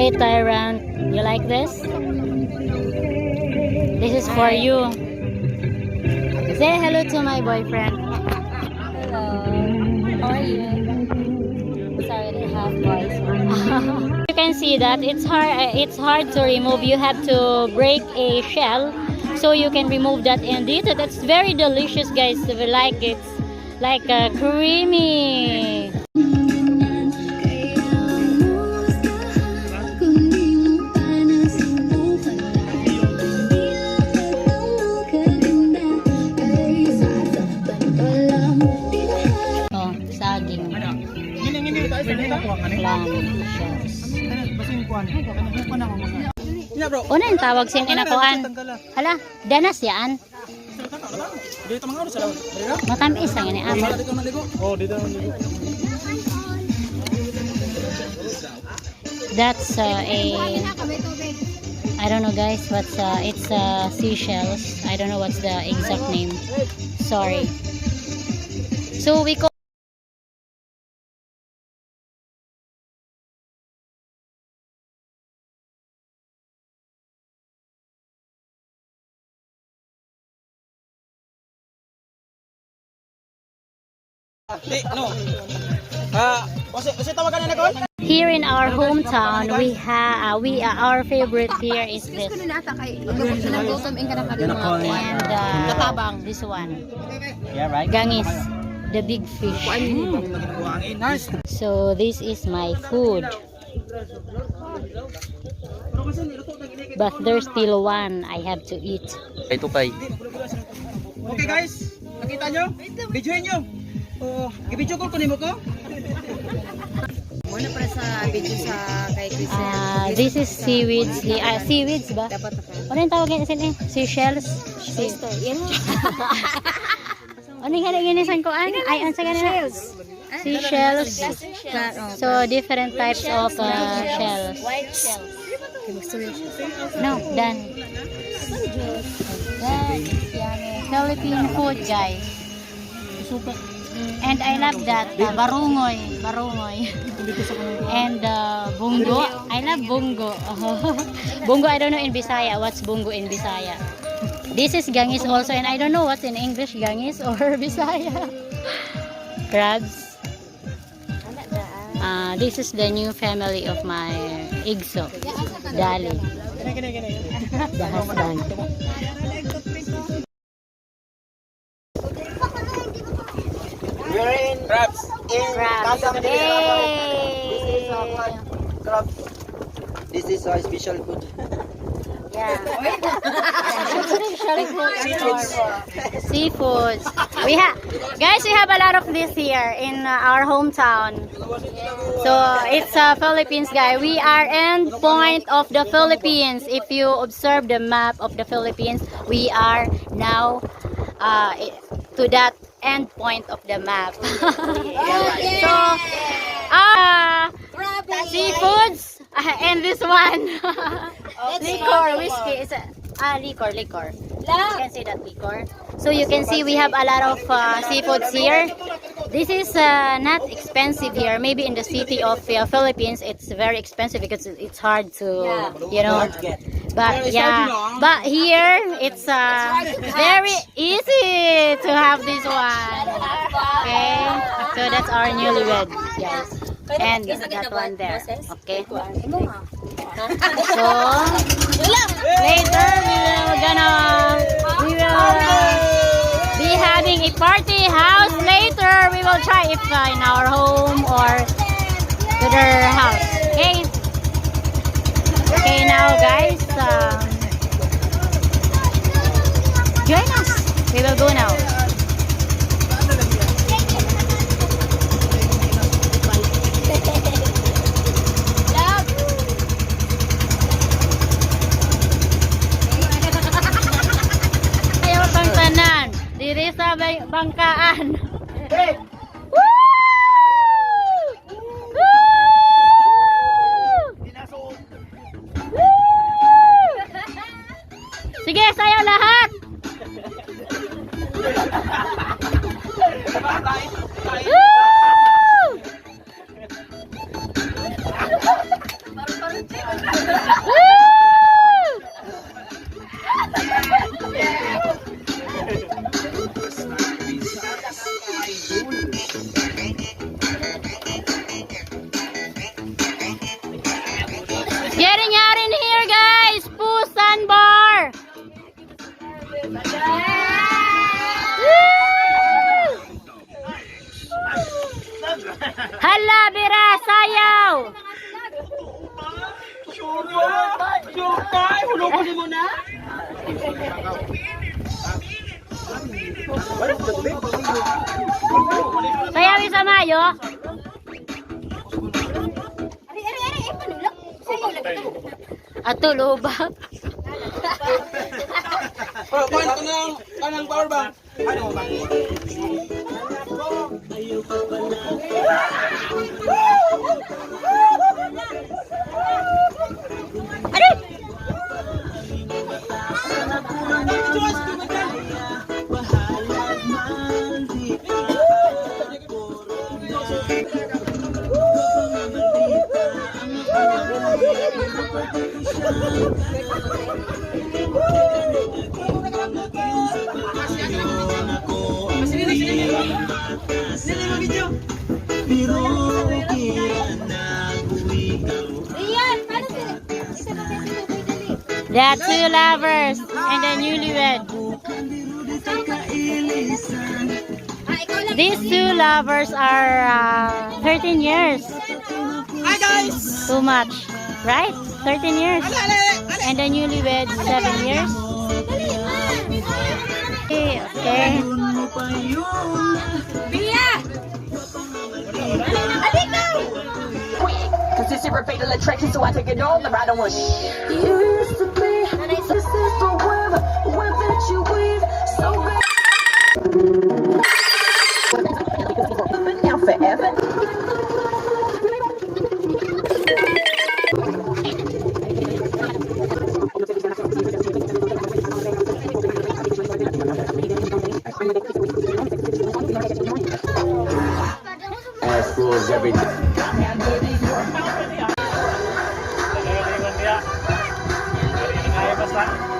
Hey Tyrant, you like this? This is for you. Say hello to my boyfriend. Hello. How are you? Sorry, I didn't have voice. You can see that it's hard to remove. You have to break a shell so you can remove that and eat it. It's very delicious, guys. If you like it, it's like creamy. Una yung tawag sin inakuan. Hala, danas yan. Matamis ang ini amo. Oh, dito maligo. That's I don't know guys, what's it's seashells. I don't know what's the exact name. Sorry. So we call here in our hometown, our favorite here is this. And this one. Yeah, right. Gangis, the big fish. So this is my food. But there's still one I have to eat. Ito kay. Okay guys, nakita nyo? Videoin nyo. I-video ko, kunin mo ko. Muna para sa video sa kay Christian. This is seaweeds. Seaweeds ba? Ano yung tawag yan sila? Seashells? Ano yung ganisan ko? Ay, ano sa ganyan? Seashells. So, different types of shells. White shells. No, done. That is yummy. Philippine food, guys. And I love that barungoy. And bungo. I love bungo. Bungo, I don't know in Bisaya. What's bungo in Bisaya? This is gangis also, and I don't know what's in English, gangis or Bisaya. Crabs. This is the new family of my igso, Dali. The husband. We're in crabs. Crabs. Crabs. This is a special food. Yeah. Seafoods. Guys, we have a lot of this here in our hometown. So it's Philippines, guys. We are end point of the Philippines. If you observe the map of the Philippines, we are now to that end point of the map. So seafoods and this one liquor, whiskey is liquor. You can see that liquor. So you can see we have a lot of seafoods here. This is not expensive here. Maybe in the city of Philippines it's very expensive because it's hard to but but here it's very easy to have this one. Okay, so that's our newlywed, guys, and that one there. Okay, so later we will be having a party house. Later we will try if in our home or to their house. Okay. Okay, now guys, join us. We will go now. Ayaw pang tanan. Diri sa bangkaan. Sige, sayo lahat! Hala, Bira, sayaw! Sure ka? Hulog-huli mo na? Sayawi sa Mayo. Ato, lubak. Oh, kuhan ka ng power ba? Ano ba? The two lovers and the newlywed. These two lovers are 13 years. Hi guys! Too much, right? 13 years. And the newlywed 7 years. Okay, okay. Consistent fatal attraction, so I take it all. The ride on one. You used to be this is the web that you weave so bad. Now forever. As schools every day. Kaya basta.